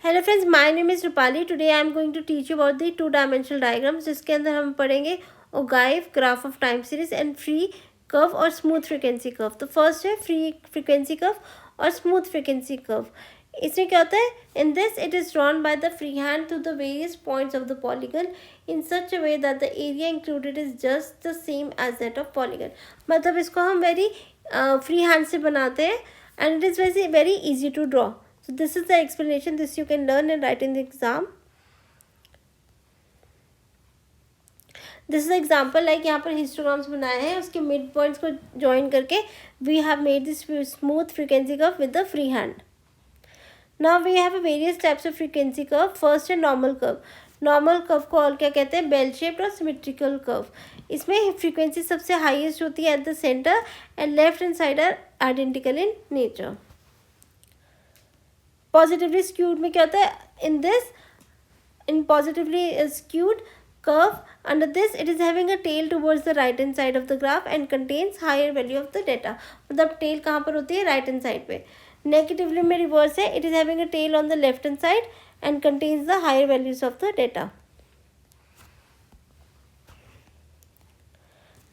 Hello friends, my name is Rupali. Today I am going to teach you about the two dimensional diagrams, जिसके अंदर हम पढ़ेंगे ogive, graph of time series and free curve और smooth frequency curve. तो first है free frequency curve और smooth frequency curve. इसमें क्या होता है, in this it is drawn by the free hand to the various points of the polygon in such a way that the area included is just the same as that of polygon. मतलब इसको हम very free hand से बनाते हैं and it is very easy to draw. So this is the explanation. This you can learn and write in the exam. This is the example, like यहाँ पर histograms बनाए हैं, उसके mid points को join करके we have made this smooth frequency curve with the free hand. Now we have various types of frequency curve. First है normal curve. Normal curve को और क्या कहते हैं, बेल शेप्ड और सिमेट्रिकल कर्व। इसमें फ्रीक्वेंसी सबसे हाईएस्ट होती है at the centre and left and side are identical in nature. Positively skewed में क्या होता है, in positively skewed curve, under this it is having a tail towards the right hand side of the graph and contains higher value of the data. मतलब tail कहाँ पर होती है, right hand side पे। Negatively में reverse है, it is having a tail on the left hand side and contains the higher values of the data.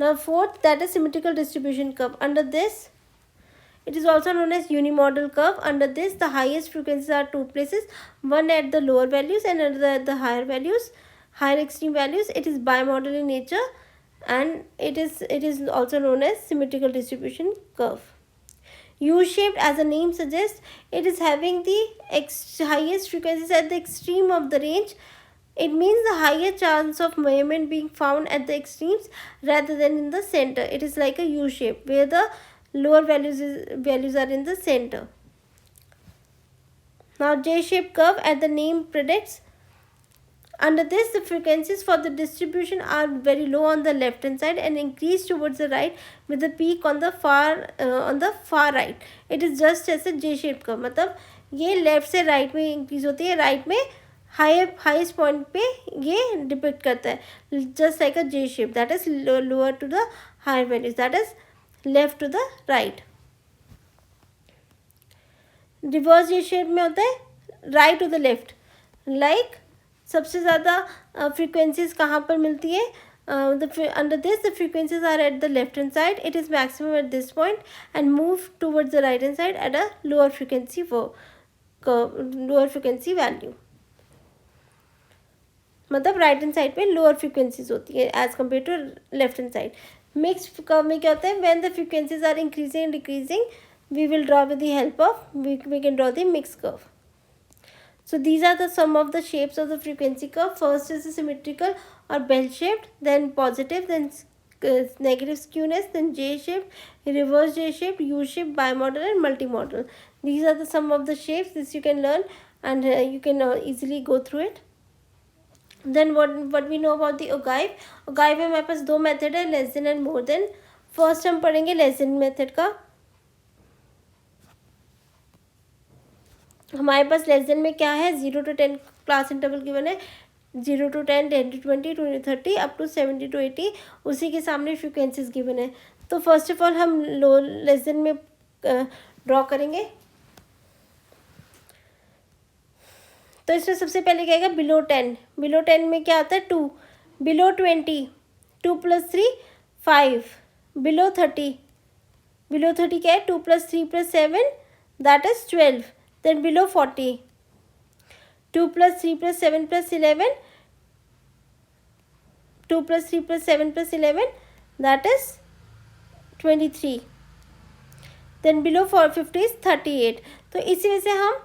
Now fourth, that is symmetrical distribution curve. Under this it is also known as unimodal curve. Under this the highest frequencies are two places, one at the lower values and another at the higher values, higher extreme values. It is bimodal in nature and it is also known as symmetrical distribution curve. U-shaped, as the name suggests, it is having the highest frequencies at the extreme of the range. It means the higher chance of movement being found at the extremes rather than in the center. It is like a U-shape where the lower values are in the center. Now J-shaped curve, as the name predicts. Under this, the frequencies for the distribution are very low on the left hand side and increase towards the right with the peak on the far right. It is just as a J-shaped curve. मतलब ये left से right में increase होती है, right में highest point पे ये depict करता है, just like a J shape, that is lower to the higher values, that is left to the right. Reverse J shape में होता है right to the left. Like सबसे ज़्यादा फ्रीक्वेंसीज कहाँ पर मिलती है, under this the frequencies are at the left hand side. It is maximum at this point and move towards the right hand side at a lower frequency value. मतलब right hand side पे lower frequencies होती है as compare to left hand side. Mix curve में क्या होता है, when the frequencies are increasing and decreasing we will draw with the help of we can draw the mixed curve. So these are the some of the shapes of the frequency curve. First is the symmetrical or bell shaped, then positive, then negative skewness, then J shaped, reverse J shaped, U shaped, bimodal and multimodal. These are the some of the shapes. This you can learn and you can easily go through it. Then what we know about the ogive. Ogive में हमारे पास दो method है, less than and more than. First हम पढ़ेंगे less than method का। हमारे पास less than में क्या है, 0 to 10 क्लास इंटरवल गिवन है, 0 to 10, 10 to 20, 20 to 30 up to 70 to 80, उसी के सामने फ्रीक्वेंसीज गिवन है। तो फर्स्ट ऑफ ऑल हम लेस देन में ड्रॉ करेंगे। तो इसमें सबसे पहले क्या आएगा, बिलो 10। बिलो 10 में क्या आता है, 2। बिलो 20, 2 + 3 5। बिलो 30, बिलो 30 क्या है, 2 + 3 + 7 that is 12। Then below 40, 2 + 3 + 7 + 11, 2 + 3 + 7 + 11 that is 23। Then below 50 is 38। तो इसी वजह से हम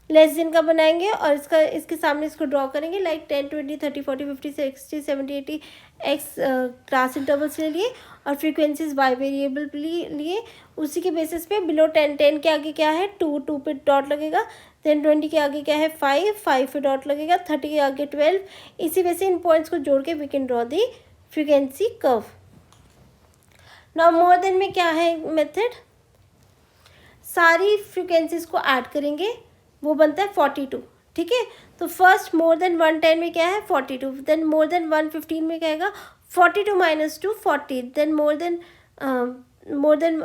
लेस देन का बनाएंगे और इसके सामने इसको ड्रॉ करेंगे, लाइक 10, 20, 30, 40, 50, 60, 70, 80 एक्स क्लास इंटरवल्स ले लिए और फ्रीक्वेंसीज बाय वेरिएबल लिए। उसी के बेसिस पे बिलो 10, 10 के आगे क्या है, 2 पे डॉट लगेगा। देन 20 के आगे क्या है, 5 पे डॉट लगेगा। 30 के आगे 12। इसी वजह से इन पॉइंट्स को जोड़ के we can draw the frequency curve. Now more than में क्या है मेथड, सारी फ्रीक्वेंसीज को ऐड करेंगे, वो बनता है 42। ठीक है, तो फर्स्ट मोर देन 110 में क्या है, 42। देन मोर देन 115 में क्या आएगा, 42 - 2 40। देन मोर देन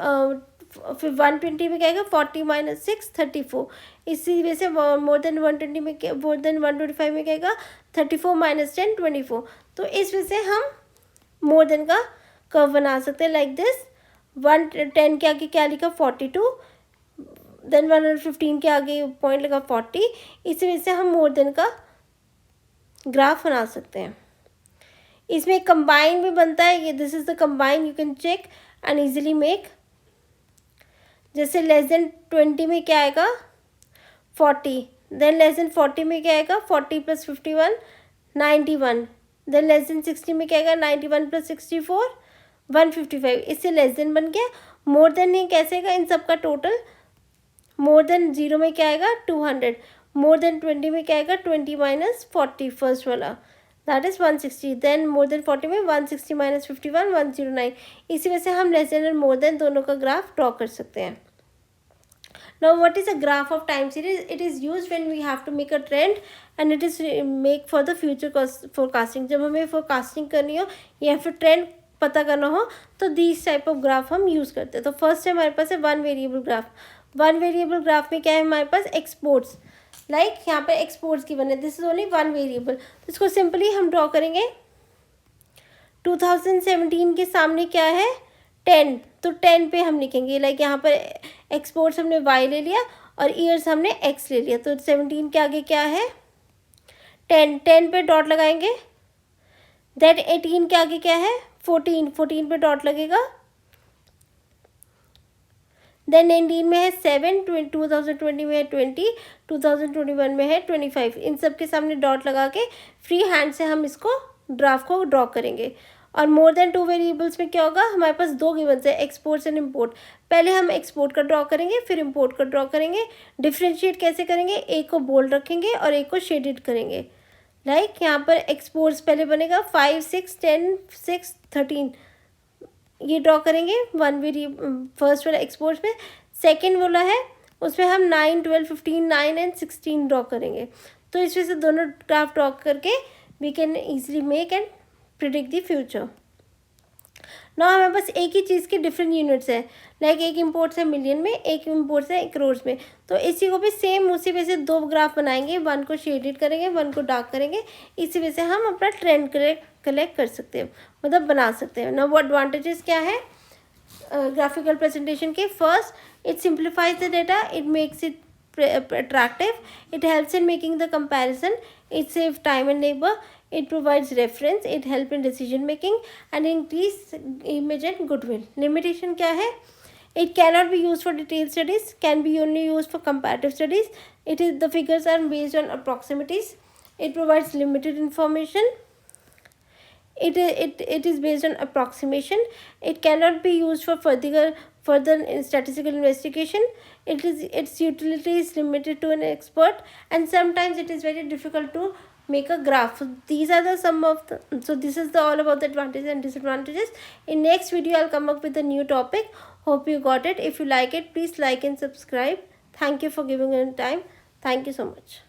फिर 120 में क्या आएगा 40 माइनस 6 34। इसी वजह से मोर देन 120 में मोर देन 125 में क्या आएगा 34 माइनस 10 24। तो इस वजह से हम मोर देन का कर्व बना सकते हैं लाइक दिस। 110 के आगे क्या लिखा 42, देन 115 के आगे पॉइंट लगा 40। इसी वजह से हम मोर देन का ग्राफ बना सकते हैं। इसमें कंबाइन भी बनता है, ये this is the combine, you can check and easily make. जैसे लेस देन 20 में क्या आएगा 40, देन लेस देन 40 में क्या आएगा 40 प्लस 51 91, देन लेस देन 60 में क्या आएगा 91 प्लस 64 155। इससे लेस देन बन गया। मोर देन नहीं कैसे आएगा इन सब का टोटल। मोर देन 0 में क्या आएगा 200, मोर देन 20 में क्या आएगा 20 माइनस 40 फर्स्ट वाला that is 160, then more than 40 में 160 माइनस 51 109। इसी वजह से हम लेस देन और मोर देन दोनों का ग्राफ ड्रॉ कर सकते हैं। Now what is a graph of time series? It is used when we have to make a trend and it is make for the future forecasting। जब हमें forecasting करनी हो या फिर ट्रेंड पता करना हो तो these type of ग्राफ हम यूज़ करते हैं। तो फर्स्ट है हमारे पास है one variable graph. One variable graph में क्या है हमारे पास एक्सपोर्ट्स, लाइक यहाँ पर एक्सपोर्ट्स की बने, this is only one variable. तो इसको सिंपली हम ड्रॉ करेंगे। 2017 के सामने क्या है 10, तो 10 पे हम लिखेंगे लाइक यहाँ पर एक्सपोर्ट्स हमने y ले लिया और ईयर्स हमने x ले लिया। तो 17 के आगे क्या है 10, 10 पे डॉट लगाएंगे। देन 18 के आगे क्या है 14, 14 पे डॉट लगेगा। देन 19 में है 7, 2020 में है 20, 2021 में है 25। इन सब के सामने डॉट लगा के फ्री हैंड से हम इसको ग्राफ को ड्रॉ करेंगे। और मोर देन टू वेरिएबल्स में क्या होगा हमारे पास दो गिवन्स है एक्सपोर्ट्स एंड इम्पोर्ट। पहले हम एक्सपोर्ट का ड्रॉ करेंगे फिर इम्पोर्ट का ड्रॉ करेंगे। डिफ्रेंशिएट कैसे करेंगे, एक को बोल्ड रखेंगे और एक को शेडेड करेंगे। लाइक यहाँ पर एक्सपोर्ट्स पहले बनेगा 5 6 10 6 13, ये ड्रॉ करेंगे वन फर्स्ट वाला एक्सपोर्ट्स में। सेकेंड वाला है उसमें हम 9 12 15 9 एंड 16 ड्रॉ करेंगे। तो इस वजह से दोनों ग्राफ ड्रॉ करके we can easily make and predict the future. ना हमारे पास एक ही चीज़ के डिफरेंट यूनिट्स है, लाइक एक इम्पोर्ट्स है मिलियन में, एक इम्पोर्ट्स है करोड़ में। तो इसी को भी सेम उसी वजह से दो ग्राफ बनाएंगे, वन को शेडेड करेंगे वन को डार्क करेंगे। इसी वजह से हम अपना ट्रेंड कलेक्ट कर सकते हैं, मतलब बना सकते हैं। ना वो एडवांटेजेस क्या है ग्राफिकल प्रेजेंटेशन के। First it simplifies the data, it makes it attractive, it helps in making the comparison, it saves time and labor, it provides reference, it helps in decision making and increase image and goodwill। limitation क्या है, it cannot be used for detailed studies, can be only used for comparative studies, it is the figures are based on approximatities, it provides limited information, it is based on approximation, it cannot be used for further statistical investigation, its utility is limited to an expert and sometimes it is very difficult to make a graph. So these are the some of the, so this is the all about the advantages and disadvantages. In next video I'll come up with a new topic. Hope you got it. If you like it, please like and subscribe. Thank you for giving me time. Thank you so much.